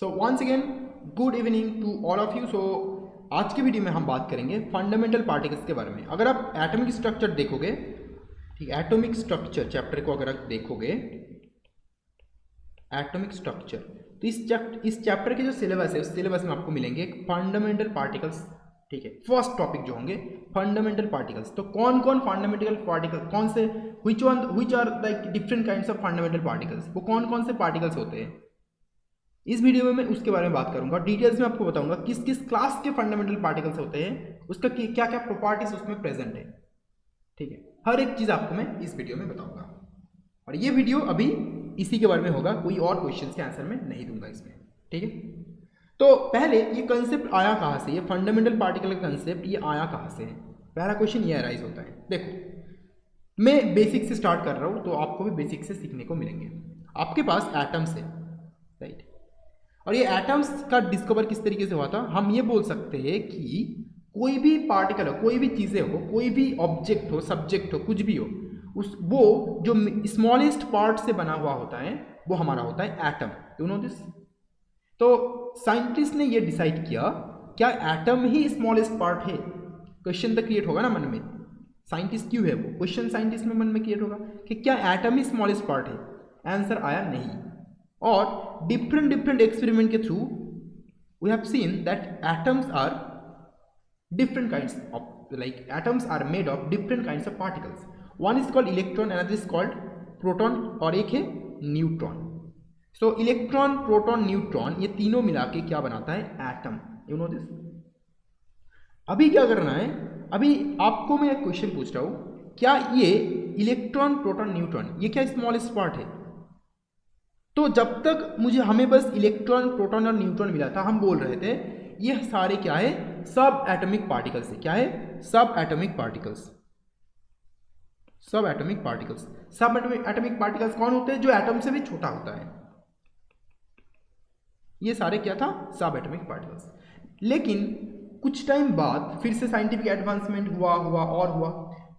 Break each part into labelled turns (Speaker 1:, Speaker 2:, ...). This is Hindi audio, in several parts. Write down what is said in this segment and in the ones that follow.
Speaker 1: So once again good evening to all of you. So आज की वीडियो में हम बात करेंगे फंडामेंटल पार्टिकल्स के बारे में। अगर आप एटॉमिक स्ट्रक्चर देखोगे, ठीक, एटॉमिक स्ट्रक्चर चैप्टर को अगर आप देखोगे, एटॉमिक स्ट्रक्चर, तो इस चैप्टर के जो सिलेबस है उस सिलेबस में आपको मिलेंगे फंडामेंटल पार्टिकल्स। ठीक है, फर्स्ट टॉपिक जो होंगे फंडामेंटल पार्टिकल्स। तो कौन कौन फंडामेंटल पार्टिकल, कौन से which are like different kinds of fundamental particles, वो कौन कौन से पार्टिकल्स होते हैं, इस वीडियो में मैं उसके बारे में बात करूंगा। डिटेल्स में आपको बताऊंगा किस किस क्लास के फंडामेंटल पार्टिकल्स होते हैं, उसका क्या क्या प्रॉपर्टीज उसमें प्रेजेंट है। ठीक है, हर एक चीज आपको मैं इस वीडियो में बताऊंगा, और ये वीडियो अभी इसी के बारे में होगा, कोई और क्वेश्चन के आंसर में नहीं दूंगा इसमें। ठीक है, तो पहले ये कंसेप्ट आया कहाँ से, ये फंडामेंटल पार्टिकल का कंसेप्ट ये आया कहाँ से है, पहला क्वेश्चन ये अराइज होता है। देखो, मैं बेसिक से स्टार्ट कर रहा हूँ, तो आपको भी बेसिक से सीखने को मिलेंगे। आपके पास एटम्स है, राइट, और ये एटम्स का डिस्कवर किस तरीके से हुआ था, हम ये बोल सकते हैं कि कोई भी पार्टिकल हो, कोई भी चीज़ें हो, कोई भी ऑब्जेक्ट हो, सब्जेक्ट हो, कुछ भी हो, वो जो स्मॉलेस्ट पार्ट से बना हुआ होता है वो हमारा होता है एटम। You know this. तो साइंटिस्ट ने ये डिसाइड किया, क्या एटम ही स्मॉलेस्ट पार्ट है। क्वेश्चन तो क्रिएट होगा ना मन में, साइंटिस्ट क्यों है वो, क्वेश्चन साइंटिस्ट में मन में क्रिएट होगा कि क्या एटम ही स्मॉलेस्ट पार्ट है। आंसर आया नहीं, और डिफरेंट एक्सपेरिमेंट के through we have seen that atoms are different kinds of, like atoms are made of different kinds of particles. One is called electron, another is called proton, और एक है neutron. So electron, proton, neutron, ये तीनों मिला के क्या बनाता है, एटम। You know this. अभी क्या करना है, अभी आपको मैं एक क्वेश्चन पूछ रहा हूं, क्या ये इलेक्ट्रॉन, प्रोटॉन, न्यूट्रॉन ये क्या स्मॉलेस्ट पार्ट है। तो जब तक हमें बस इलेक्ट्रॉन, प्रोटॉन और न्यूट्रॉन मिला था, हम बोल रहे थे ये सारे क्या है, सब एटॉमिक पार्टिकल्स है। क्या है, सब एटॉमिक पार्टिकल्स। सब एटॉमिक पार्टिकल्स, सब एटॉमिक पार्टिकल्स कौन होते हैं, जो एटम से भी छोटा होता है। ये सारे क्या था, सब एटॉमिक पार्टिकल्स। लेकिन कुछ टाइम बाद फिर से साइंटिफिक एडवांसमेंट हुआ और हुआ,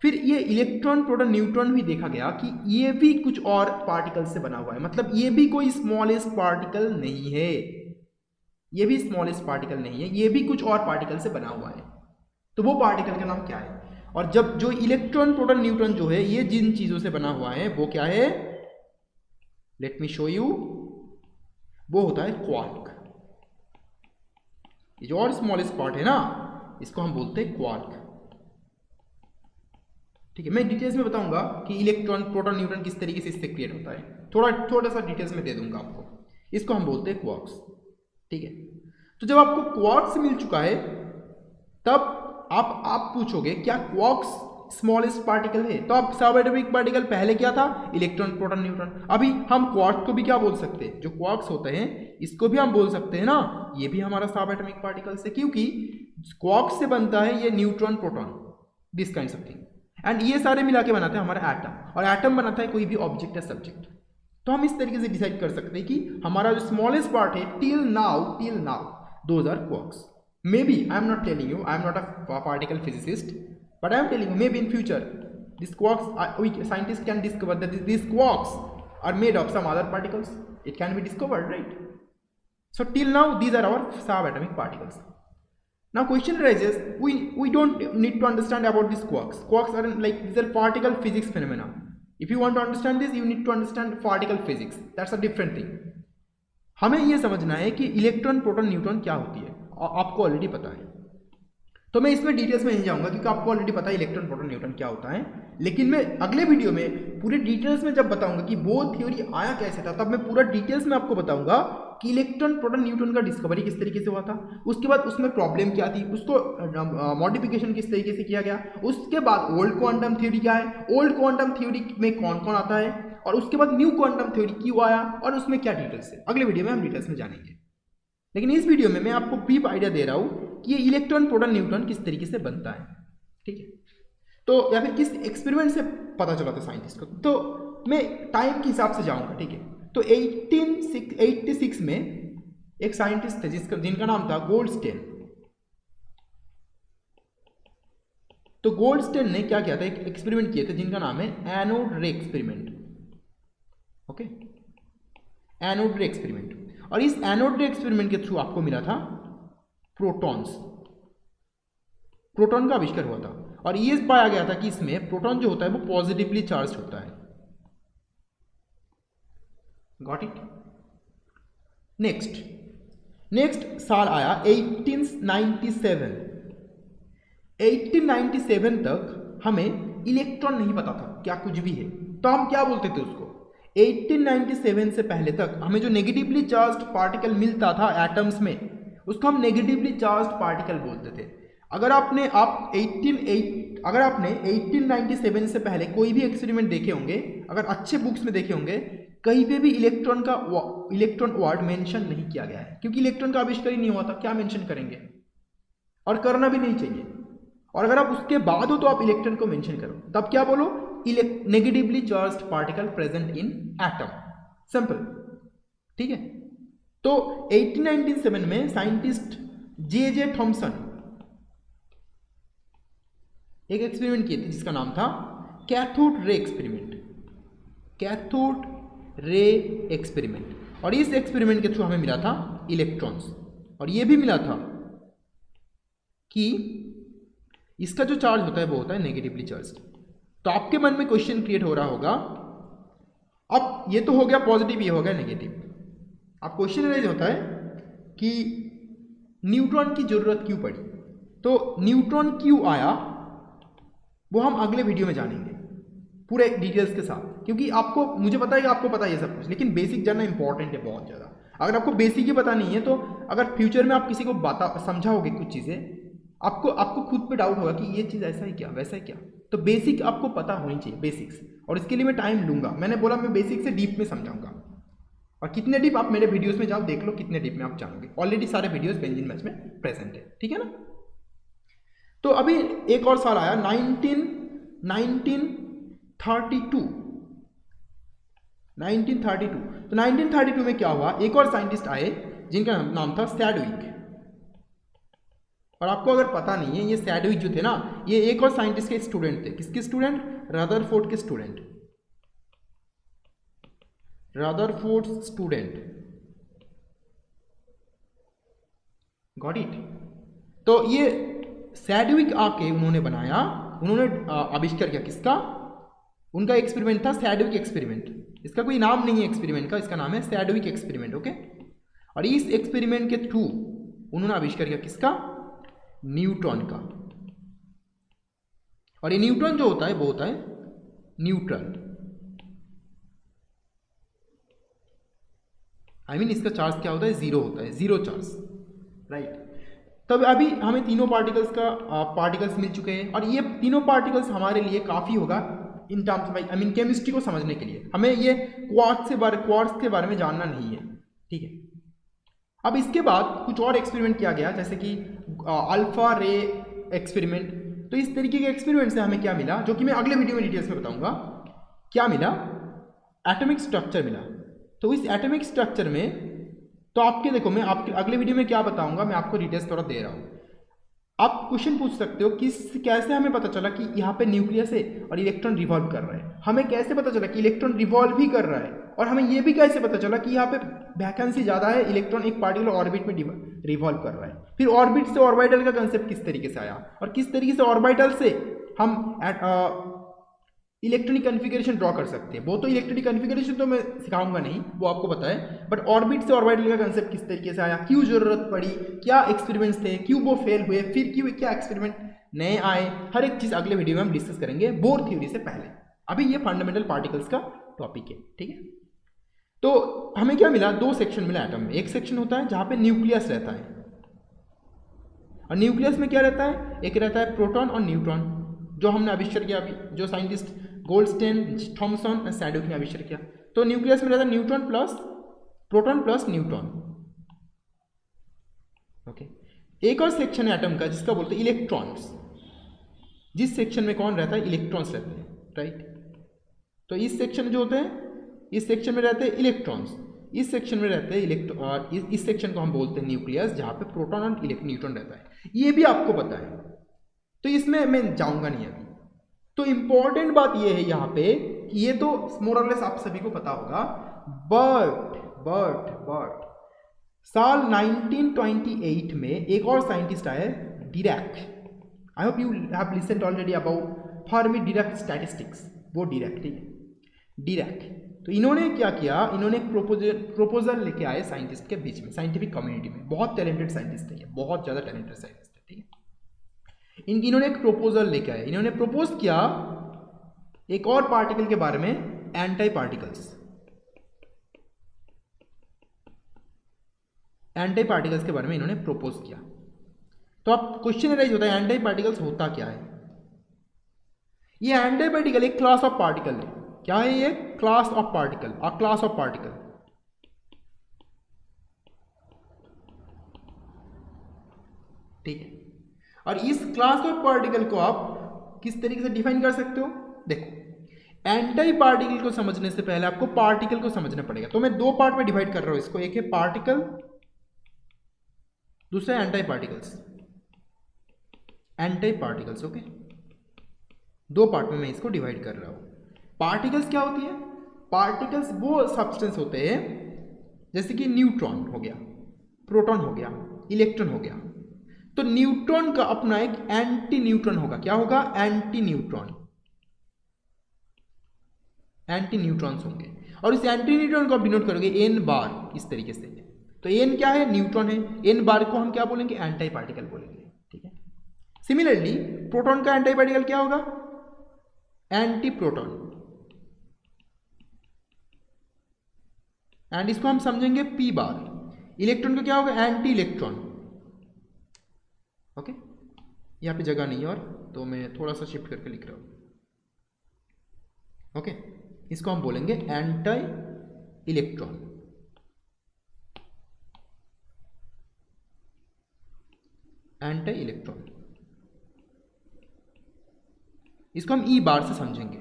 Speaker 1: फिर ये इलेक्ट्रॉन, प्रोटॉन, न्यूट्रॉन भी देखा गया कि ये भी कुछ और पार्टिकल से बना हुआ है, मतलब ये भी कोई स्मॉलेस्ट पार्टिकल नहीं है, ये भी स्मॉलेस्ट पार्टिकल नहीं है, ये भी कुछ और पार्टिकल से बना हुआ है। तो वो पार्टिकल का नाम क्या है, और जब जो इलेक्ट्रॉन, प्रोटॉन, न्यूट्रॉन जो है ये जिन चीजों से बना हुआ है वो क्या है, लेट मी शो यू, वो होता है क्वार्क। ये जो और स्मॉलेस्ट पार्ट है ना, इसको हम बोलते हैं क्वार्क। ठीक है, मैं डिटेल्स में बताऊंगा कि इलेक्ट्रॉन, प्रोटॉन, न्यूट्रॉन किस तरीके से इससे क्रिएट होता है, थोड़ा सा डिटेल्स में दे दूंगा आपको। इसको हम बोलते हैं क्वार्क्स। ठीक है, तो जब आपको क्वार्क्स मिल चुका है, तब आप पूछोगे क्या क्वार्क्स स्मॉलेस्ट पार्टिकल है, तो अब सब एटॉमिक पार्टिकल पहले क्या था, इलेक्ट्रॉन, प्रोटॉन, न्यूट्रॉन। अभी हम क्वार्क को भी क्या बोल सकते हैं, जो क्वार्क्स होते हैं इसको भी हम बोल सकते हैं ना, ये भी हमारा सब एटॉमिक पार्टिकल है, क्योंकि क्वार्क से बनता है ये neutron, proton, this kind of thing, and ये सारे मिला के बनाते हैं हमारा एटम, और एटम बनाता है कोई भी ऑब्जेक्ट या सब्जेक्ट। तो हम इस तरीके से डिसाइड कर सकते हैं कि हमारा जो स्मॉलेस्ट पार्ट है till now those are quarks. Maybe I am not telling you, I am not a particle physicist, but I am telling you maybe in future these quarks, scientists can discover that these quarks are made of some other particles. It can be discovered, right? So till now these are our subatomic particles. Now question arises, we don't need to understand about these quarks. Quarks are like, these are particle physics phenomena. If you want to understand this, you need to understand particle physics. That's a different thing. हमें यह समझना है कि इलेक्ट्रॉन, प्रोटॉन, न्यूट्रॉन क्या होती है, आपको ऑलरेडी पता है, तो मैं इसमें डिटेल्स में नहीं जाऊंगा क्योंकि आपको ऑलरेडी पता है इलेक्ट्रॉन, प्रोटॉन, न्यूट्रॉन क्या होता है। लेकिन मैं अगले वीडियो में पूरे डिटेल्स में जब बताऊंगा कि वो थ्योरी आया कैसे था, तब मैं पूरा डिटेल्स में आपको बताऊंगा कि इलेक्ट्रॉन, प्रोटॉन, न्यूट्रॉन का डिस्कवरी किस तरीके से हुआ था, उसके बाद उसमें प्रॉब्लम क्या थी, उसको मॉडिफिकेशन किस तरीके से किया गया, उसके बाद ओल्ड क्वांटम थ्योरी क्या है, ओल्ड क्वांटम थ्योरी में कौन कौन आता है, और उसके बाद न्यू क्वांटम थ्योरी क्यों आया, और उसमें क्या डिटेल्स है, अगले वीडियो में हम डिटेल्स में जानेंगे। लेकिन इस वीडियो में मैं आपको ब्रीफ आइडिया दे रहा हूं कि ये इलेक्ट्रॉन, प्रोटॉन, न्यूट्रॉन किस तरीके से बनता है। ठीक है, तो या फिर किस एक्सपेरिमेंट से पता चला था साइंटिस्ट को, तो मैं टाइम के हिसाब से जाऊंगा। ठीक है, तो 1886 में एक साइंटिस्ट थे जिनका नाम था गोल्डस्टेन। तो गोल्डस्टेन ने क्या किया था, एक एक्सपेरिमेंट किए थे जिनका नाम है एनोड रे एक्सपेरिमेंट। ओके, एनोड रे एक्सपेरिमेंट। और इस एनोड रे एक्सपेरिमेंट के थ्रू आपको मिला था प्रोटॉन्स, प्रोटॉन का आविष्कार हुआ था और ये पाया गया था कि इसमें प्रोटॉन जो होता है वो पॉजिटिवली चार्ज होता है। Got it. नेक्स्ट साल आया 1897। 1897 तक हमें इलेक्ट्रॉन नहीं पता था क्या कुछ भी है, तो हम क्या बोलते थे उसको। 1897 से पहले तक हमें जो नेगेटिवली चार्ज्ड पार्टिकल मिलता था एटम्स में उसको हम नेगेटिवली चार्ज्ड पार्टिकल बोलते थे। अगर आपने 1897 से पहले कोई भी एक्सपेरिमेंट देखे होंगे, अगर अच्छे बुक्स में देखे होंगे, कहीं पे भी इलेक्ट्रॉन वर्ड मेंशन नहीं किया गया है, क्योंकि इलेक्ट्रॉन का आविष्कार ही नहीं हुआ था, क्या मेंशन करेंगे, और करना भी नहीं चाहिए। और अगर आप उसके बाद हो तो आप इलेक्ट्रॉन को मेंशन करो, तब क्या बोलो, negatively charged particle present in atom, simple, ठीक है। तो 1897 में साइंटिस्ट जे थॉमसन एक एक्सपेरिमेंट किए थे जिसका नाम था cathode ray experiment, cathode ray experiment. और इस एक्सपेरिमेंट के थ्रू हमें मिला था इलेक्ट्रॉन्स, और ये भी मिला था कि इसका जो चार्ज होता है वो होता है नेगेटिवली चार्ज। तो आपके मन में क्वेश्चन क्रिएट हो रहा होगा, अब ये तो हो गया पॉजिटिव, ये हो गया नेगेटिव। अब क्वेश्चन रेज होता है कि न्यूट्रॉन की जरूरत क्यों पड़ी, तो न्यूट्रॉन क्यों आया वो हम अगले वीडियो में जानेंगे पूरे डिटेल्स के साथ, क्योंकि आपको, मुझे पता है कि आपको पता है ये सब कुछ, लेकिन बेसिक जानना इंपॉर्टेंट है बहुत ज़्यादा। अगर आपको बेसिक ही पता नहीं है तो अगर फ्यूचर में आप किसी को समझाओगे कुछ चीज़ें, आपको खुद पे डाउट होगा कि ये चीज़ ऐसा है क्या, वैसा है क्या। तो बेसिक आपको पता होनी चाहिए, बेसिक्स, और इसके लिए मैं टाइम लूंगा। मैंने बोला मैं बेसिक से डीप में समझाऊंगा, और कितने डीप आप मेरे वीडियोस में जाओ देख लो, कितने डीप में आप जानोगे। ऑलरेडी सारे वीडियोस बेंजीन मैथ्स में प्रेजेंट है, ठीक है ना। तो अभी एक और साल आया 1932। तो 1932 में क्या हुआ, एक और साइंटिस्ट आए जिनका नाम था सैडविक। और आपको अगर पता नहीं है, ये सैडविक जो थे ना, ये एक और साइंटिस्ट के स्टूडेंट थे। किसके स्टूडेंट? रदरफोर्ड के student, Rutherford student. Got it. तो ये सैडविक आके उन्होंने आविष्कार किया, किसका? उनका एक्सपेरिमेंट था सैडविक एक्सपेरिमेंट। इसका कोई नाम नहीं है एक्सपेरिमेंट का, इसका नाम है सैडविक एक्सपेरिमेंट, ओके। और इस एक्सपेरिमेंट के थ्रू उन्होंने आविष्कार किया किसका? न्यूट्रॉन का। और ये न्यूट्रॉन जो होता है वो होता है न्यूट्रल, इसका चार्ज क्या होता है? जीरो होता है, जीरो चार्ज, राइट। तब अभी हमें तीनों पार्टिकल्स मिल चुके हैं, और ये तीनों पार्टिकल्स हमारे लिए काफ़ी होगा इन टर्म्स केमिस्ट्री को समझने के लिए। हमें ये क्वार्ट्ज के बारे में जानना नहीं है, ठीक है। अब इसके बाद कुछ और एक्सपेरिमेंट किया गया, जैसे कि अल्फा रे एक्सपेरिमेंट। तो इस तरीके के एक्सपेरिमेंट से हमें क्या मिला, जो कि मैं अगले वीडियो में डिटेल्स में बताऊंगा। क्या मिला? एटॉमिक स्ट्रक्चर मिला। तो इस एटॉमिक स्ट्रक्चर में तो आपके देखो, मैं आपके अगले वीडियो में क्या बताऊंगा, मैं आपको डिटेल्स थोड़ा दे रहा हूँ। आप क्वेश्चन पूछ सकते हो कि कैसे हमें पता चला कि यहाँ पे न्यूक्लियस है और इलेक्ट्रॉन रिवॉल्व कर रहा है। हमें कैसे पता चला कि इलेक्ट्रॉन रिवॉल्व ही कर रहा है, और हमें ये भी कैसे पता चला कि यहाँ पे वैकेंसी ज़्यादा है, इलेक्ट्रॉन एक पार्टिकुलर ऑर्बिट में रिवॉल्व कर रहा है। फिर ऑर्बिट से ऑर्बिटल का कंसेप्ट किस तरीके से आया, और किस तरीके से ऑर्बिटल से हम इलेक्ट्रॉनिक कन्फिगरेशन ड्रॉ कर सकते हैं। वो तो इलेक्ट्रॉनिक कन्फिगरेशन तो मैं सिखाऊंगा नहीं, वो आपको पता है, बट ऑर्बिट से ऑर्बिटल का कंसेप्ट किस तरीके से आया, क्यों जरूरत पड़ी, क्या एक्सपेरिमेंट्स थे, क्यों वो फेल हुए, फिर क्यों क्या एक्सपेरिमेंट नए आए, हर एक चीज़ अगले वीडियो में हम डिस्कस करेंगे बोर थ्योरी से पहले। अभी ये फंडामेंटल पार्टिकल्स का टॉपिक है, ठीक है। तो हमें क्या मिला? दो सेक्शन मिला एटम में। एक सेक्शन होता है जहाँ पे न्यूक्लियस रहता है, और न्यूक्लियस में क्या रहता है? एक रहता है प्रोटॉन और न्यूट्रॉन, जो हमने आविष्कार किया अभी, जो साइंटिस्ट गोल्डस्टेन, थॉमसन और सैडविक ने आविष्कार किया। तो न्यूक्लियस में रहता है neutron plus proton plus neutron, okay. एक और सेक्शन है एटम का जिसका बोलते हैं इलेक्ट्रॉन्स, जिस सेक्शन में कौन रहता है? इलेक्ट्रॉन्स रहते हैं, राइट। तो इस सेक्शन जो होते हैं, इस सेक्शन में रहते हैं इलेक्ट्रॉन्स, इस सेक्शन में रहते हैं इस सेक्शन को हम बोलते हैं न्यूक्लियस, जहाँ पे प्रोटॉन और न्यूट्रॉन रहता है। ये भी आपको पता है, तो इसमें मैं जाऊंगा नहीं अभी। तो इंपॉर्टेंट बात ये है यहाँ पे कि ये तो मोर और लेस आप सभी को पता होगा, बट साल 1928 में एक और साइंटिस्ट आए, Dirac. I hope you have listened already about Fermi Dirac statistics. वो डिरैक, ठीक है, डिरैक। तो इन्होंने क्या किया, इन्होंने एक प्रपोजल लेके आए साइंटिस्ट के बीच में, साइंटिफिक कम्युनिटी में। बहुत टैलेंटेड साइंटिस्ट है ये, बहुत ज़्यादा टैलेंटेड साइंटिस्ट है, ठीक है। इन्होंने एक प्रपोजल लेके आए, इन्होंने प्रपोज किया एक और पार्टिकल के बारे में, एंटी पार्टिकल्स। एंटी पार्टिकल्स के बारे में इन्होंने प्रपोज किया। तो अब क्वेश्चन राइज होता है, एंटी पार्टिकल्स होता क्या है? ये एंटी पार्टिकल एक क्लास ऑफ पार्टिकल है। क्या है ये? Class of particle, a class of particle. ठीक है, और इस क्लास ऑफ पार्टिकल को आप किस तरीके से डिफाइन कर सकते हो? देखो, एंटी पार्टिकल को समझने से पहले आपको पार्टिकल को समझना पड़ेगा। तो मैं दो पार्ट में डिवाइड कर रहा हूं इसको, एक है पार्टिकल, दूसरा anti particles. Anti particles, okay, दो पार्ट में मैं इसको डिवाइड कर रहा हूं। पार्टिकल्स क्या होती है? पार्टिकल्स वो सब्सटेंस होते हैं जैसे कि न्यूट्रॉन हो गया, प्रोटॉन हो गया, इलेक्ट्रॉन हो गया। तो न्यूट्रॉन का अपना एक एंटी न्यूट्रॉन होगा। क्या होगा? एंटी न्यूट्रॉन, एंटी न्यूट्रॉन्स होंगे। और इस एंटी न्यूट्रॉन को आप डिनोट करोगे एन बार, इस तरीके से। तो एन क्या है? न्यूट्रॉन है। एन बार को हम क्या बोलेंगे? एंटी पार्टिकल बोलेंगे, ठीक है। सिमिलरली प्रोटॉन का एंटी पार्टिकल क्या होगा? Anti proton. एंड इसको हम समझेंगे पी बार। इलेक्ट्रॉन का क्या होगा? Anti electron, okay. यहां पे जगह नहीं है और, तो मैं थोड़ा सा शिफ्ट करके लिख रहा हूं, ओके। इसको हम बोलेंगे एंटी इलेक्ट्रॉन। एंटी इलेक्ट्रॉन, इसको हम ई बार से समझेंगे।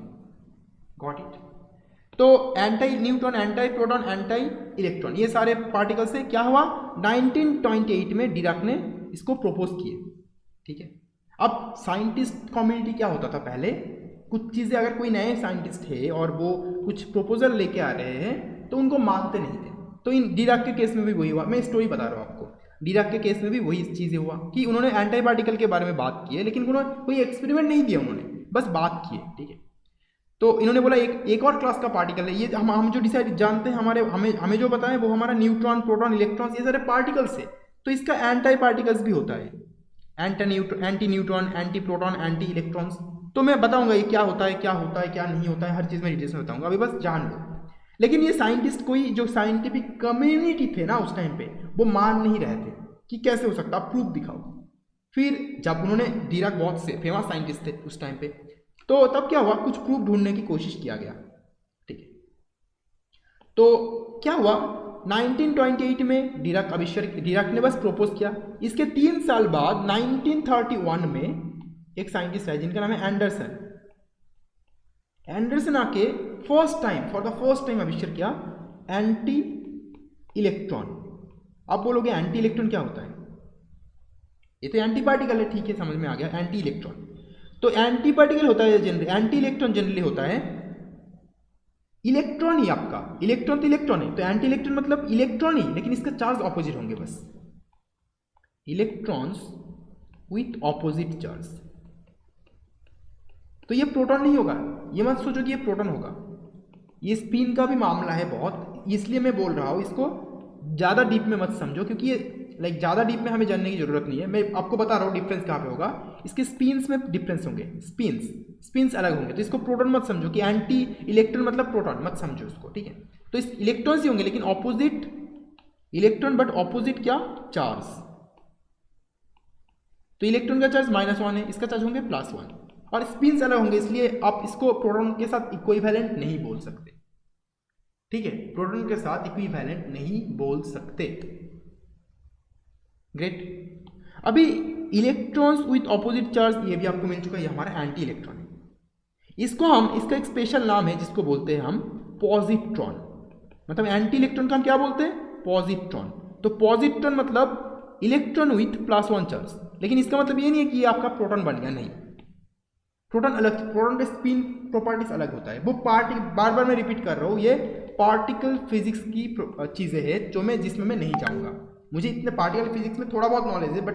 Speaker 1: Got it? तो anti neutron, anti proton, anti electron, ये सारे पार्टिकल से क्या हुआ? 1928 में डिराक ने इसको प्रपोज किए, ठीक है। अब साइंटिस्ट कम्युनिटी क्या होता था पहले, कुछ चीज़ें अगर कोई नए साइंटिस्ट है और वो कुछ प्रपोजल लेके आ रहे हैं तो उनको मानते नहीं थे। तो इन डिराक के केस में भी वही हुआ। मैं स्टोरी बता रहा हूँ आपको। डिराक के केस में भी वही चीज़ें हुआ कि उन्होंने एंटी पार्टिकल के बारे में बात की है, लेकिन उन्होंने कोई एक्सपेरिमेंट नहीं दिया, उन्होंने बस बात की है, ठीक है। तो इन्होंने बोला एक और क्लास का पार्टिकल है ये, हम जो डिसाइड जानते हैं, हमें जो पता है वो हमारा न्यूट्रॉन, प्रोटॉन, इलेक्ट्रॉन, ये सारे पार्टिकल्स है। तो इसका एंटी पार्टिकल्स भी होता है, anti neutron, anti proton, anti electrons. तो मैं बताऊंगा ये क्या होता है, क्या होता है, क्या नहीं होता है, हर चीज़ में डिटेल्स में बताऊंगा, अभी बस जान लो। लेकिन ये साइंटिस्ट, कोई जो साइंटिफिक कम्युनिटी थे ना उस टाइम पे, वो मान नहीं रहे थे कि कैसे हो सकता, आप प्रूफ दिखाओ। फिर जब उन्होंने, डिराक बहुत से फेमस साइंटिस्ट थे उस टाइम पे, तो तब क्या हुआ, कुछ प्रूफ ढूंढने की कोशिश किया गया, ठीक है। तो क्या हुआ, 1928 में डिराक ने बस प्रपोज किया। इसके 3 साल बाद 1931 में एक साइंटिस्ट है जिनका नाम है एंडरसन। एंडरसन आके फॉर द फर्स्ट टाइम आविष्कार किया एंटी इलेक्ट्रॉन। आप बोलोगे एंटी इलेक्ट्रॉन क्या होता है? ये तो एंटी पार्टिकल है, ठीक है, समझ में आ गया। एंटी इलेक्ट्रॉन, तो एंटी पार्टिकल होता है जनरली, एंटी इलेक्ट्रॉन जनरली होता है इलेक्ट्रॉन ही आपका। इलेक्ट्रॉन तो इलेक्ट्रॉन है, तो एंटी इलेक्ट्रॉन मतलब इलेक्ट्रॉन ही, लेकिन इसका चार्ज ऑपोजिट होंगे बस। Electrons with opposite charge. तो ये प्रोटॉन नहीं होगा, ये मत सोचो कि ये प्रोटॉन होगा। ये स्पिन का भी मामला है बहुत, इसलिए मैं बोल रहा हूं, इसको ज़्यादा डीप में मत समझो, क्योंकि ये ज़्यादा डीप में हमें जानने की जरूरत नहीं है। मैं आपको बता रहा हूँ डिफरेंस कहाँ पे होगा। इसके स्पिन्स में डिफरेंस होंगे, स्पिन्स अलग होंगे। तो इसको प्रोटॉन मत समझो कि एंटी इलेक्ट्रॉन मतलब प्रोटॉन, मत समझो उसको, ठीक है। तो इस इलेक्ट्रॉन्स ही होंगे, लेकिन ऑपोजिट इलेक्ट्रॉन, बट ऑपोजिट क्या? चार्ज। तो इलेक्ट्रॉन का चार्ज -1 है, इसका चार्ज होंगे +1, और स्पिन्स अलग होंगे, इसलिए आप इसको प्रोटॉन के साथ इक्विवेलेंट नहीं बोल सकते, ठीक है। प्रोटॉन के साथ इक्विवेलेंट नहीं बोल सकते। ग्रेट। अभी इलेक्ट्रॉन्स विथ ऑपोजिट चार्ज, ये भी आपको मिल चुका है, ये हमारा एंटी इलेक्ट्रॉन है। इसको हम, इसका एक स्पेशल नाम है जिसको बोलते हैं हम पॉजिट्रॉन। मतलब एंटी इलेक्ट्रॉन का हम क्या बोलते हैं? पॉजिट्रॉन। तो पॉजिट्रॉन मतलब इलेक्ट्रॉन विथ +1 चार्ज, लेकिन इसका मतलब ये नहीं है कि ये आपका प्रोटॉन बन गया, नहीं। प्रोटॉन अलग, प्रोटॉन का स्पिन प्रॉपर्टीज अलग होता है। वो बार बार मैं रिपीट कर रहा हूँ, ये पार्टिकल फिजिक्स की चीज़ें हैं जिसमें मैं नहीं जाऊँगा। मुझे इतने पार्टिकल फिजिक्स में थोड़ा बहुत नॉलेज है, बट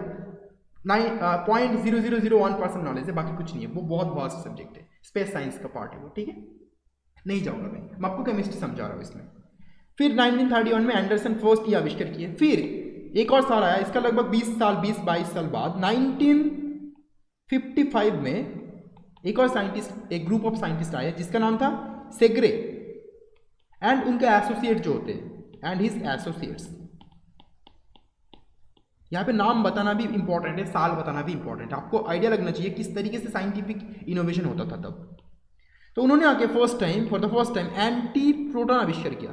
Speaker 1: 0.0001% नॉलेज है, बाकी कुछ नहीं है। वो बहुत वास्ट सब्जेक्ट है, स्पेस साइंस का पार्ट है वो, ठीक है, नहीं जाऊंगा मैं आपको केमिस्ट्री समझा रहा हूँ इसमें। फिर 1931 में एंडरसन फर्स्ट ये आविष्कार किए। फिर एक और साल आया, इसका लगभग 20-22 साल बाद 1955 में एक और साइंटिस्ट, एक ग्रुप ऑफ साइंटिस्ट आया जिसका नाम था सेग्रे एंड उनके एसोसिएट जो होते हैं, एंड हिज एसोसिएट्स। यहाँ पे नाम बताना भी इंपॉर्टेंट है, साल बताना भी इंपॉर्टेंट है, आपको आइडिया लगना चाहिए किस तरीके से साइंटिफिक इनोवेशन होता था तब। तो उन्होंने आके for the first time anti proton आविष्कार किया।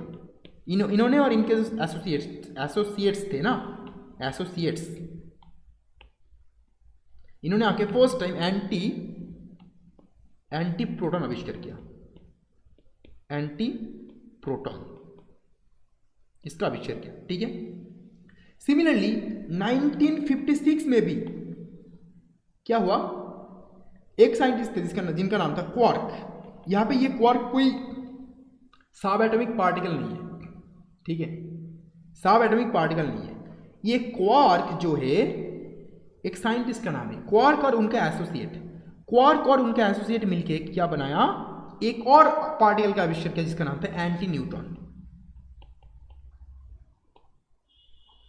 Speaker 1: इन्होंने और इनके एसोसिएट्स थे ना, एसोसिएट्स, इन्होंने आके फर्स्ट टाइम एंटी प्रोटॉन आविष्कार किया, एंटी प्रोटॉन इसका आविष्कार किया, ठीक है। सिमिलरली 1956 में भी क्या हुआ, एक साइंटिस्ट थे जिनका नाम था क्वार्क। यहां पे ये क्वार्क कोई सब एटॉमिक पार्टिकल नहीं है, ठीक है, सब एटॉमिक पार्टिकल नहीं है। ये क्वार्क जो है एक साइंटिस्ट का नाम है, क्वार्क और उनका एसोसिएट मिलके क्या बनाया, एक और पार्टिकल का आविष्कार किया जिसका नाम था एंटी न्यूट्रॉन।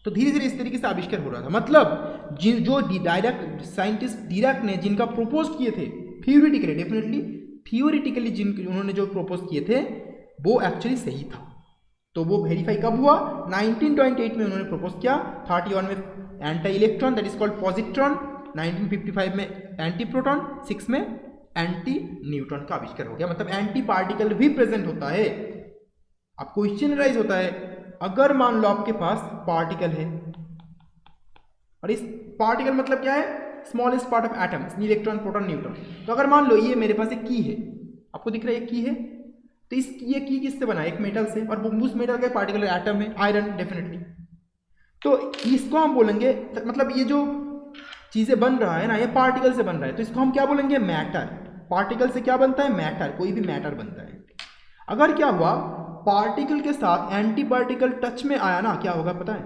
Speaker 1: तो धीरे धीरे इस तरीके से आविष्कार हो रहा था। मतलब जो डायरेक्ट साइंटिस्ट डायरेक्ट ने जिनका प्रपोज किए थे थियोरेटिकली, डेफिनेटली थियोरेटिकली उन्होंने जो प्रपोज किए थे वो एक्चुअली सही था। तो वो वेरीफाई कब हुआ, 1928 में उन्होंने प्रपोज किया, 31 में anti electron that is called positron, 1955 में एंटी प्रोटॉन, 6 में एंटी न्यूट्रॉन का आविष्कार हो गया। मतलब एंटी पार्टिकल भी प्रेजेंट होता है। अब क्वेश्चन राइज होता है, अगर मान लो आपके पास पार्टिकल है और इस पार्टिकल मतलब क्या है, smallest part of atoms, electron proton neutron. तो अगर मान लो ये मेरे पास एक की है, आपको दिख रहा है एक की है, तो इस ये की किससे बना है, एक मेटल से, और उस मेटल का पार्टिकुलर एटम है आयरन, डेफिनेटली। तो इसको हम बोलेंगे, मतलब ये जो चीजें बन रहा है ना, ये पार्टिकल से बन रहा है, तो इसको हम क्या बोलेंगे, मैटर। पार्टिकल से क्या बनता है, मैटर, कोई भी मैटर बनता है। अगर क्या हुआ, पार्टिकल के साथ एंटी पार्टिकल टच में आया ना, क्या होगा पता है,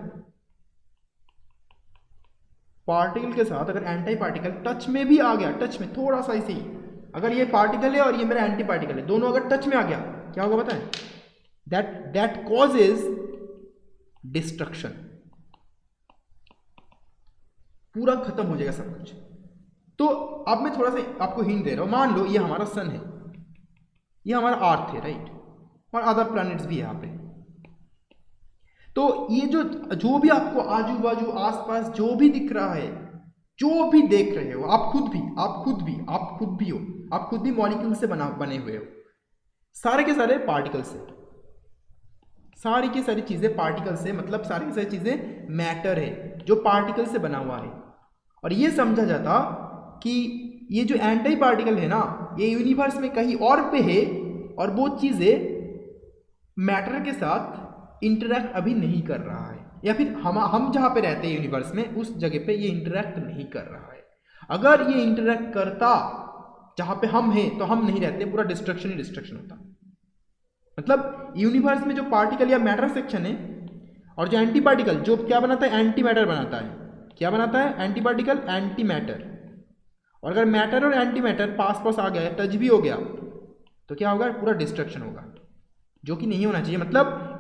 Speaker 1: पार्टिकल के साथ अगर एंटी पार्टिकल टच में भी आ गया, टच में थोड़ा सा ऐसे ही, अगर ये पार्टिकल है और ये मेरा एंटी पार्टिकल है, दोनों अगर टच में आ गया, क्या होगा पता है, दैट कॉजेज डिस्ट्रक्शन, पूरा खत्म हो जाएगा सब कुछ। तो अब मैं थोड़ा सा आपको हिंट दे रहा हूं, मान लो ये हमारा सन है, ये हमारा अर्थ है, राइट, और अदर प्लैनेट्स भी है यहाँ पे। तो ये जो भी आपको आजू बाजू आसपास जो भी दिख रहा है, जो भी देख रहे हो, आप खुद भी हो, आप खुद भी मॉलिक्यूल से बने हुए हो, सारे के सारे पार्टिकल से, सारी की सारी चीजें पार्टिकल से, मतलब सारी की सारी चीजें मैटर है जो पार्टिकल से बना हुआ है। और ये समझा जाता कि ये जो एंटी पार्टिकल है ना, ये यूनिवर्स में कहीं और पे है, और वो चीजें मैटर के साथ इंटरैक्ट अभी नहीं कर रहा है, या फिर हम जहां पे रहते हैं यूनिवर्स में, उस जगह पे ये इंटरैक्ट नहीं कर रहा है। अगर ये इंटरैक्ट करता जहां पे हम हैं, तो हम नहीं रहते, पूरा डिस्ट्रक्शन ही डिस्ट्रक्शन होता। मतलब यूनिवर्स में जो पार्टिकल या मैटर सेक्शन है, और जो एंटी पार्टिकल जो क्या बनाता है, एंटी मैटर बनाता है। क्या बनाता है, एंटी पार्टिकल एंटी मैटर। और अगर मैटर और एंटी मैटर पास पास आ गया, टच भी हो गया, तो क्या होगा, पूरा डिस्ट्रक्शन होगा, जो कि नहीं होना चाहिए। मतलब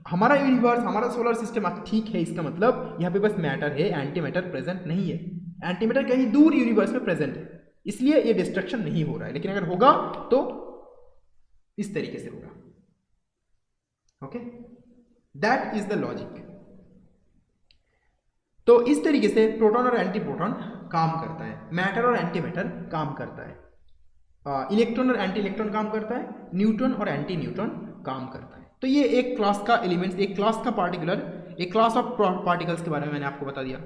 Speaker 1: हमारा यूनिवर्स, हमारा सोलर सिस्टम ठीक है, इसका मतलब यहाँ पे बस मैटर है, एंटी मैटर प्रेजेंट नहीं है। एंटी मैटर कहीं दूर यूनिवर्स में प्रेजेंट है, इसलिए ये डिस्ट्रक्शन नहीं हो रहा है। लेकिन अगर होगा तो इस तरीके से होगा। Okay, that is the logic. तो इस तरीके से प्रोटॉन और एंटी प्रोटॉन काम करता है, मैटर और एंटी मैटर काम करता है, इलेक्ट्रॉन और एंटी इलेक्ट्रॉन काम करता है, न्यूट्रॉन और एंटी न्यूट्रॉन काम करता है। तो ये एक क्लास का एलिमेंट्स, एक क्लास का पार्टिकुलर, एक क्लास ऑफ पार्टिकल्स के बारे में मैंने आपको बता दिया।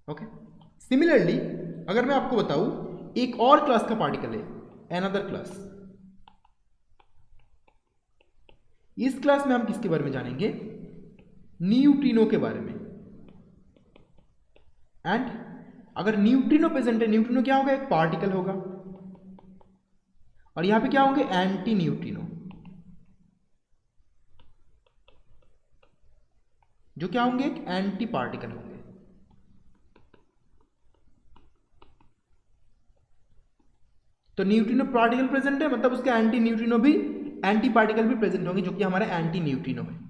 Speaker 1: ओके, सिमिलरली अगर मैं आपको बताऊं एक और क्लास का पार्टिकल है, अनदर क्लास। इस क्लास में हम किसके बारे में जानेंगे, न्यूट्रिनो के बारे में। एंड अगर न्यूट्रिनो प्रेजेंट है, न्यूट्रिनो क्या होगा, एक पार्टिकल होगा, और यहां पे क्या होंगे, एंटी न्यूट्रिनो। जो क्या होंगे, एक एंटी पार्टिकल होंगे। तो न्यूट्रिनो पार्टिकल प्रेजेंट है, मतलब उसके एंटी न्यूट्रिनो भी, एंटी पार्टिकल भी प्रेजेंट होंगे, जो कि हमारा एंटी न्यूट्रिनो है।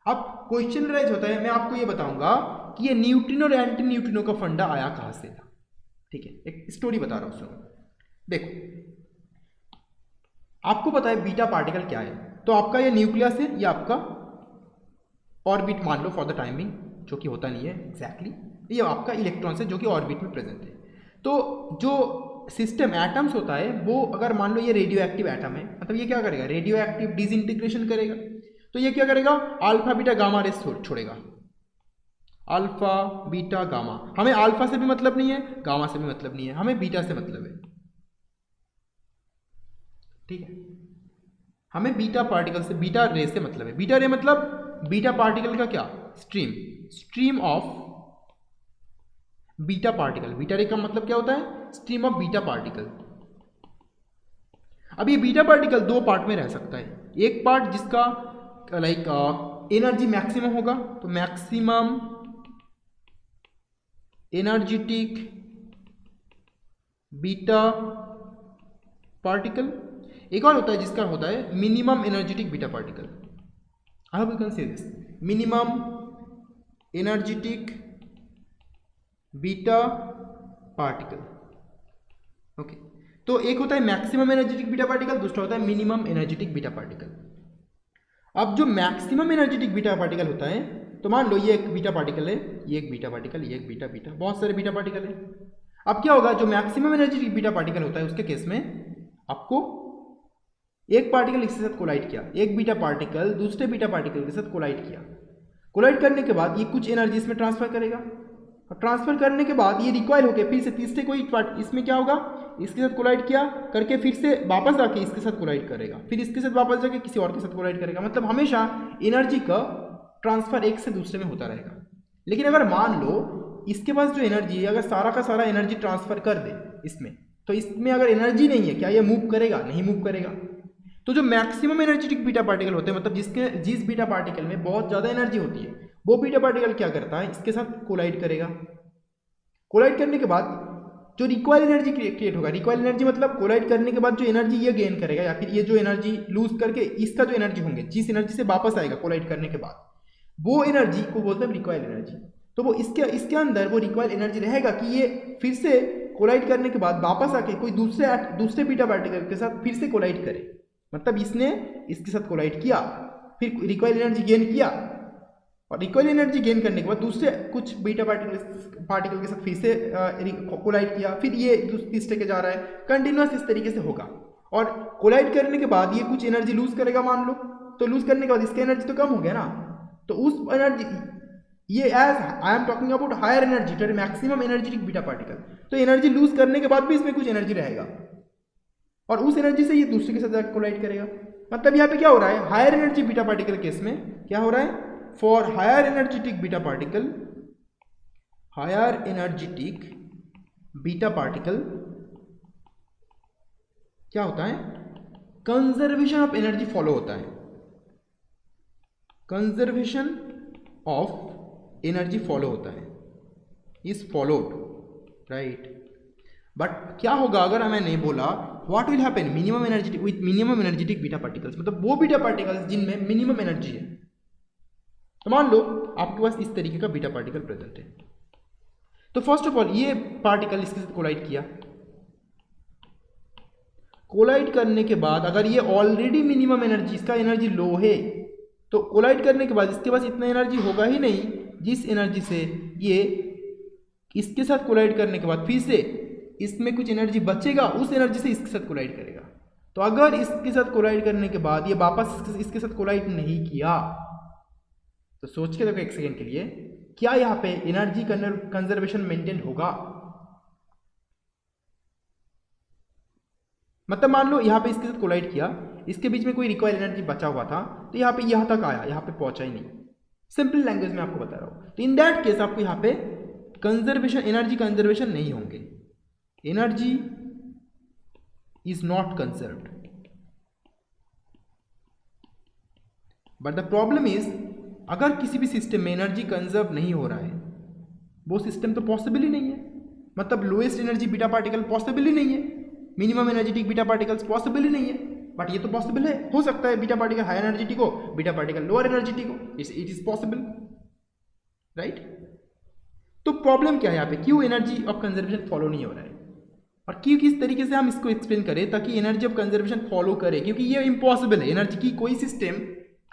Speaker 1: अब क्वेश्चन राइज होता है, मैं आपको ये बताऊंगा कि ये न्यूट्रिनो और एंटी न्यूट्रिनो का फंडा आया कहां से था। ठीक है, एक स्टोरी बता रहा हूं, सुनो। देखो, आपको पता है बीटा पार्टिकल क्या है, तो आपका ये न्यूक्लियस है, ये आपका ऑर्बिट मान लो फॉर द टाइमिंग, जो कि होता नहीं है एग्जैक्टली, ये आपका इलेक्ट्रॉन है जो कि ऑर्बिट में प्रेजेंट है। तो जो सिस्टम एटम्स होता है वो, अगर मान लो ये रेडियो एक्टिव एटम है, मतलब ये क्या करेगा, रेडियो एक्टिव डिसइंटीग्रेशन करेगा, तो ये क्या करेगा, अल्फा बीटा गामा रेस छोड़ेगा, अल्फा बीटा गामा। हमें अल्फा से भी मतलब नहीं है, गामा से भी मतलब नहीं है, हमें बीटा से मतलब है। ठीक है, हमें बीटा पार्टिकल से, बीटा रे से मतलब है। बीटा रे मतलब बीटा पार्टिकल का क्या, stream, stream of beta particle. Beta रे का मतलब क्या होता है, स्ट्रीम ऑफ बीटा पार्टिकल। अब ये बीटा पार्टिकल दो पार्ट में रह सकता है, एक पार्ट जिसका लाइक एनर्जी मैक्सिमम होगा, तो मैक्सिमम एनर्जेटिक बीटा पार्टिकल। एक और होता है जिसका होता है minimum energetic beta particle. I hope you can say this, minimum energetic beta particle. Okay, तो एक होता है मैक्सिमम एनर्जेटिक बीटा पार्टिकल, दूसरा होता है मिनिमम एनर्जेटिक बीटा पार्टिकल। अब जो मैक्सिमम एनर्जेटिक बीटा पार्टिकल होता है, तो मान लो ये एक बीटा पार्टिकल है, ये एक बीटा पार्टिकल, ये एक बीटा बीटा, बहुत सारे बीटा पार्टिकल है। अब क्या होगा, जो मैक्सिमम एनर्जेटिक बीटा पार्टिकल होता है उसके केस में आपको एक पार्टिकल इसके साथ कोलाइड किया, एक बीटा पार्टिकल दूसरे बीटा पार्टिकल के साथ कोलाइड किया, कोलाइड करने के बाद ये कुछ एनर्जी इसमें ट्रांसफर करेगा, और ट्रांसफर करने के बाद ये रिक्वायर होकर फिर से तीसरे कोई इसमें क्या होगा, इसके साथ कोलाइड किया करके फिर से वापस आके इसके साथ कोलाइड करेगा, फिर इसके साथ वापस जाके किसी और के साथ कोलाइड करेगा। मतलब हमेशा एनर्जी का ट्रांसफर एक से दूसरे में होता रहेगा। लेकिन अगर मान लो इसके पास जो एनर्जी है, अगर सारा का सारा एनर्जी ट्रांसफर कर दे इसमें, तो इसमें अगर एनर्जी नहीं है, क्या ये मूव करेगा, नहीं मूव करेगा। तो जो मैक्सिमम एनर्जेटिक बीटा पार्टिकल होते हैं, मतलब जिस बीटा पार्टिकल में बहुत ज़्यादा एनर्जी होती है, वो बीटा पार्टिकल क्या करता है, इसके साथ कोलाइड करेगा। कोलाइड करने के बाद जो रिक्वायर्ड एनर्जी क्रिएट होगा, रिक्वायर्ड एनर्जी मतलब कोलाइड करने के बाद जो एनर्जी ये गेन करेगा, या फिर ये जो एनर्जी लूज करके इसका जो एनर्जी होंगे, जिस एनर्जी से वापस आएगा कोलाइड करने के बाद, वो एनर्जी को बोलते हैं रिक्वायर्ड एनर्जी। तो वो इसके अंदर वो रिक्वायर्ड एनर्जी रहेगा कि ये फिर से कोलाइड करने के बाद वापस आके कोई दूसरे बीटा पार्टिकल के साथ फिर से कोलाइड करे। मतलब इसने इसके साथ कोलाइड किया, फिर रिक्वायर्ड एनर्जी गेन किया, और रिक्वायर्ड एनर्जी गेन करने के बाद दूसरे कुछ बीटा पार्टिकल के साथ फिर से कोलाइड किया, फिर ये तीसरे के जा रहा है, कंटिन्यूअस इस तरीके से होगा। और कोलाइड करने के बाद ये कुछ एनर्जी लूज करेगा मान लो, तो लूज करने के बाद इसकी एनर्जी तो कम हो गया ना, तो उस एनर्जी, ये as I am talking about higher energy, maximum energetic beta particle, तो एनर्जी लूज करने के बाद भी इसमें कुछ एनर्जी रहेगा, और उस एनर्जी से ये दूसरे के साथ जाकर कोलाइड करेगा। मतलब यहाँ पे क्या हो रहा है, higher energy beta particle case में क्या हो रहा है, for higher energetic beta particle, higher energetic beta particle क्या होता है, कंजर्वेशन ऑफ एनर्जी फॉलो होता है, कंजर्वेशन ऑफ एनर्जी फॉलो होता है, इज फॉलोड, राइट। बट क्या होगा अगर मैंने नहीं बोला, what will happen, minimum energetic with minimum energetic beta particles, मतलब वो बीटा पार्टिकल्स जिनमें मिनिमम एनर्जी है। तो मान लो आपके पास इस तरीके का बीटा पार्टिकल प्रेजेंट है, तो फर्स्ट ऑफ ऑल ये पार्टिकल इसके साथ कोलाइड किया, कोलाइड करने के बाद अगर ये ऑलरेडी मिनिमम एनर्जी, इसका एनर्जी लो है, तो कोलाइड करने के बाद इसके पास इतना एनर्जी होगा ही नहीं जिस एनर्जी से ये इसके साथ कोलाइड करने के बाद फिर से इसमें कुछ एनर्जी बचेगा, उस एनर्जी से इसके साथ कोलाइड करेगा। तो अगर इसके साथ कोलाइड करने के बाद ये वापस इसके साथ कोलाइड नहीं किया, तो सोच के देखो एक सेकेंड के लिए, क्या यहाँ पे एनर्जी कंजर्वेशन मेंटेन होगा। मतलब मान लो यहाँ पे इसके साथ कोलाइड किया, इसके बीच में कोई रिक्वायर्ड एनर्जी बचा हुआ था, तो यहाँ पे यहाँ तक आया, यहाँ पे पहुंचा ही नहीं। सिंपल लैंग्वेज में आपको बता रहा हूँ, तो इन दैट केस आपको यहाँ पे कंजर्वेशन, एनर्जी कंजर्वेशन नहीं होंगे, energy is not conserved. But the problem is अगर किसी भी सिस्टम में एनर्जी कंजर्व नहीं हो रहा है वो सिस्टम तो पॉसिबल ही नहीं है। मतलब lowest energy beta particle possible ही नहीं है, minimum energetic beta particles possible ही नहीं है। बट ये तो पॉसिबल है, हो सकता है बीटा पार्टिकल हाई एनर्जेटिक हो, बीटा पार्टिकल लोअर एनर्जेटिक हो, इट इज पॉसिबल, राइट। तो प्रॉब्लम क्या है यहाँ पे, क्यों एनर्जी ऑफ कंजर्वेशन फॉलो नहीं हो रहा है, और क्यों किस तरीके से हम इसको एक्सप्लेन करें ताकि एनर्जी ऑफ कंजर्वेशन फॉलो करे, क्योंकि ये इम्पॉसिबल है। एनर्जी की कोई सिस्टम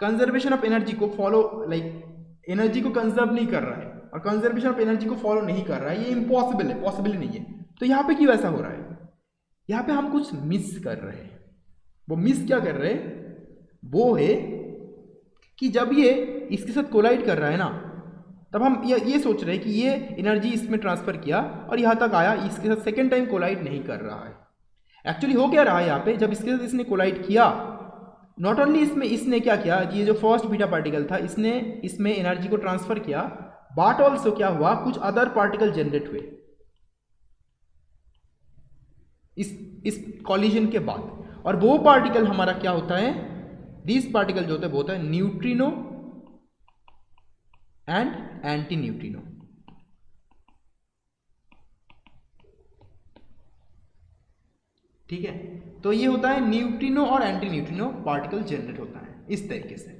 Speaker 1: कंजर्वेशन ऑफ एनर्जी को फॉलो, लाइक एनर्जी को कंजर्व नहीं कर रहा है और कंजर्वेशन ऑफ एनर्जी को फॉलो नहीं कर रहा है, ये इम्पॉसिबल है, पॉसिबल ही नहीं है। तो यहाँ पे क्यों ऐसा हो रहा है, यहाँ पे हम कुछ मिस कर रहे हैं। वो मिस क्या कर रहे हैं, वो है कि जब ये इसके साथ कोलाइड कर रहा है ना, तब हम ये सोच रहे हैं कि ये एनर्जी इसमें ट्रांसफर किया और यहाँ तक आया, इसके साथ सेकेंड टाइम कोलाइड नहीं कर रहा है। एक्चुअली हो क्या रहा है यहाँ पे, जब इसके साथ इसने कोलाइड किया, नॉट ओनली इसने क्या किया, ये जो फर्स्ट बीटा पार्टिकल था इसने इसमें एनर्जी को ट्रांसफर किया, बट ऑल्सो क्या हुआ, कुछ अदर पार्टिकल जनरेट हुए इस कॉलिजन के बाद। और वो पार्टिकल हमारा क्या होता है, दिस पार्टिकल जो होता है वो होता है न्यूट्रिनो एंड एंटी न्यूट्रिनो। ठीक है, तो ये होता है न्यूट्रिनो और एंटी न्यूट्रिनो पार्टिकल जनरेट होता है इस तरीके से।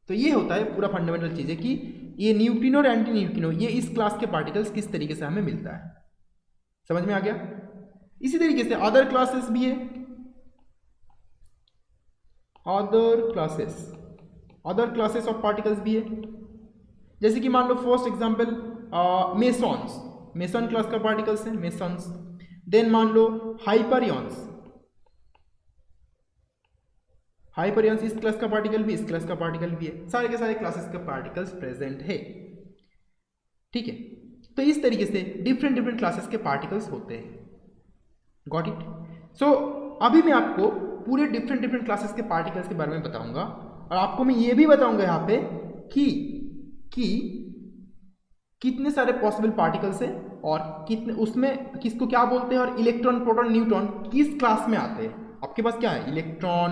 Speaker 1: तो ये होता है पूरा फंडामेंटल चीज़ है कि ये न्यूट्रिनो और एंटी न्यूट्रिनो, ये इस क्लास के पार्टिकल्स किस तरीके से हमें मिलता है, समझ में आ गया। इसी तरीके से अदर क्लासेस भी है, अदर क्लासेस ऑफ पार्टिकल्स भी है। जैसे कि मान लो फर्स्ट एग्जांपल मेसॉन क्लास का पार्टिकल्स है मेसॉन्स। देन मान लो हाइपरियंस इस क्लास का पार्टिकल भी, इस क्लास का पार्टिकल भी है, सारे के सारे क्लासेस के पार्टिकल्स प्रेजेंट है। ठीक है, तो इस तरीके से डिफरेंट क्लासेस के पार्टिकल्स होते हैं। Got it. सो अभी मैं आपको पूरे डिफरेंट क्लासेस के पार्टिकल्स के बारे में बताऊंगा, और आपको मैं ये भी बताऊंगा यहाँ पे कि कितने सारे पॉसिबल पार्टिकल्स हैं और कितने उसमें किसको क्या बोलते हैं, और इलेक्ट्रॉन प्रोटॉन न्यूट्रॉन किस क्लास में आते हैं। आपके पास क्या है, इलेक्ट्रॉन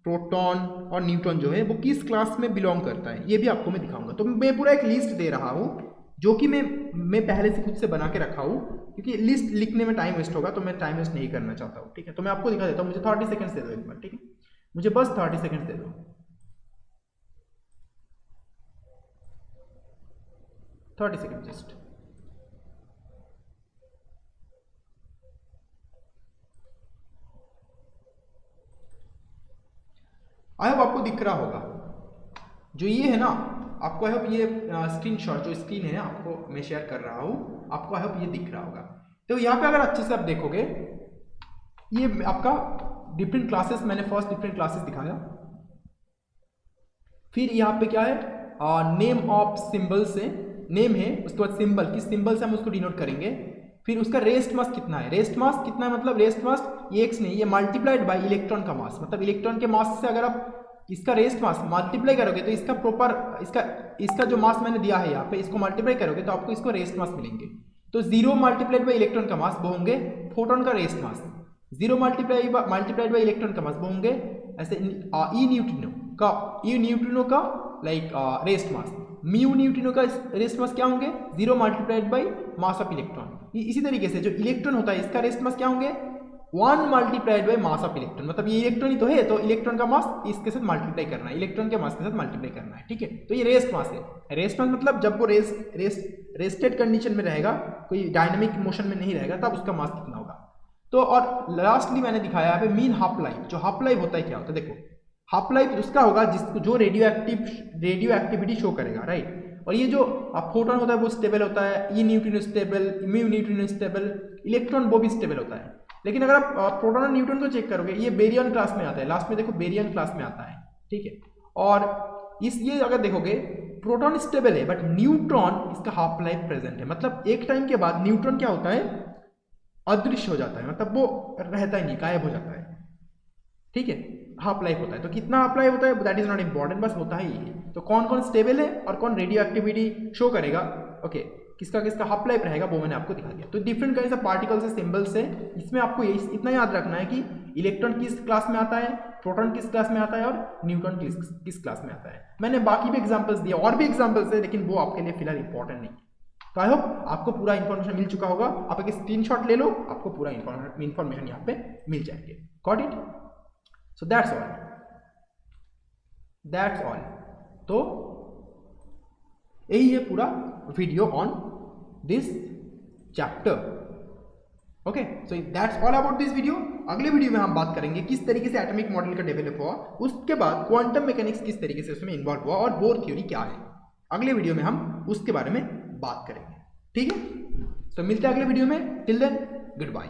Speaker 1: प्रोटॉन और न्यूट्रॉन जो है वो किस क्लास में बिलोंग करता है, ये भी आपको मैं दिखाऊंगा। तो मैं पूरा एक लिस्ट दे रहा हूँ जो कि मैं पहले से खुद से बना के रखा हूँ, क्योंकि लिस्ट लिखने में टाइम वेस्ट होगा, तो मैं टाइम वेस्ट नहीं करना चाहता हूँ। ठीक है, तो मैं आपको दिखा देता हूँ, मुझे 30 सेकंड्स दे दो एक बार। ठीक है, मुझे बस 30 सेकंड्स दे दो, 30 सेकंड जस्ट। आई होप आपको दिख रहा होगा, जो ये है ना, आपको आई होप ये स्क्रीनशॉट जो स्क्रीन है आपको मैं शेयर कर रहा हूँ, आपको आई होप ये दिख रहा होगा। तो यहाँ पे अगर अच्छे से आप देखोगे, ये आपका डिफरेंट क्लासेस, मैंने फर्स्ट डिफरेंट क्लासेस दिखाया, फिर यहाँ पे क्या है, नेम ऑफ सिंबल्स है, नेम है, उसके बाद सिंबल, किस सिंबल से हम उसको डिनोट करेंगे, फिर उसका रेस्ट मास कितना है, रेस्ट मास कितना है, मतलब रेस्ट मास ये एक्स नहीं, ये मल्टीप्लाइड बाय इलेक्ट्रॉन का मास, मतलब इलेक्ट्रॉन के मास से अगर आप इसका रेस्ट मास मल्टीप्लाई करोगे तो इसका प्रॉपर इसका जो मास मैंने दिया है यहाँ पे, इसको मल्टीप्लाई करोगे तो आपको इसको रेस्ट मास मिलेंगे। तो 0 मल्टीप्लाइड बाय इलेक्ट्रॉन का मास वो होंगे फोटोन का rest mass, 0 multiplied by electron का मास वो होंगे ऐसे ई न्यूट्रिनो का like rest mass, mu neutrino का रेस्ट मास क्या होंगे, 0 multiplied by mass of electron. इसी तरीके से जो इलेक्ट्रॉन होता है इसका रेस्ट मास क्या होंगे, 1 multiplied by mass of electron, मतलब ये इलेक्ट्रॉन ही तो है, तो इलेक्ट्रॉन का मास इसके साथ मल्टीप्लाई करना है, इलेक्ट्रॉन के मास के साथ मल्टीप्लाई करना है। ठीक है, तो ये रेस्ट मास है। रेस्ट मास मतलब जब वो रेस्टेड कंडीशन में रहेगा, कोई डायनामिक मोशन में नहीं रहेगा, तब उसका मास कितना होगा। तो और लास्टली मैंने दिखाया यहाँ पे मीन हाफ लाइफ, जो हाफ लाइफ होता है क्या होता है, देखो हाफ लाइफ उसका होगा जिसको जो रेडियो एक्टिविटी शो करेगा, राइट। और ये जो फोटोन होता है वो स्टेबल होता है, e neutrino stable, mu neutrino stable, electron वो भी स्टेबल होता है। लेकिन अगर आप प्रोटॉन और न्यूट्रॉन को चेक करोगे, ये बेरियन क्लास में आता है, लास्ट में देखो बेरियन क्लास में आता है। ठीक है, और ये अगर देखोगे प्रोटॉन स्टेबल है, बट न्यूट्रॉन इसका हाफ लाइफ प्रेजेंट है, मतलब एक टाइम के बाद न्यूट्रॉन क्या होता है, अदृश्य हो जाता है, मतलब वो रहता ही नहीं, गायब हो जाता है। ठीक है, हाफ लाइफ होता है। तो कितना हाफ लाइफ होता है दैट इज नॉट इंपॉर्टेंट, बस होता ही है। तो कौन कौन स्टेबल है और कौन रेडियो एक्टिविटी शो करेगा, ओके, किसका किसका हाफ लाइफ रहेगा वो मैंने आपको दिखा दिया। तो डिफरेंट काइंड्स ऑफ पार्टिकल्स से सिंबल्स है, इसमें आपको इतना याद रखना है कि इलेक्ट्रॉन किस क्लास में आता है, प्रोटॉन किस क्लास में आता है और न्यूट्रॉन किस क्लास में आता है। मैंने बाकी भी एग्जांपल्स दिए, और भी एग्जांपल्स है, लेकिन वो आपके लिए फिलहाल इंपॉर्टेंट नहीं। तो आई होप आपको पूरा इन्फॉर्मेशन मिल चुका होगा। आप एक स्क्रीनशॉट ले लो, आपको पूरा इन्फॉर्मेशन यहाँ पे मिल जाएंगे। Got it? So that's all. तो यही है पूरा video on this chapter. Okay, so that's all about this video. अगले वीडियो में हम बात करेंगे किस तरीके से एटॉमिक मॉडल का डेवलप हुआ, उसके बाद क्वांटम मैकेनिक्स किस तरीके से उसमें इन्वॉल्व हुआ और बोर थ्योरी क्या है। अगले वीडियो में हम उसके बारे में बात करेंगे। ठीक है, तो मिलते हैं अगले वीडियो में। Till then, good bye.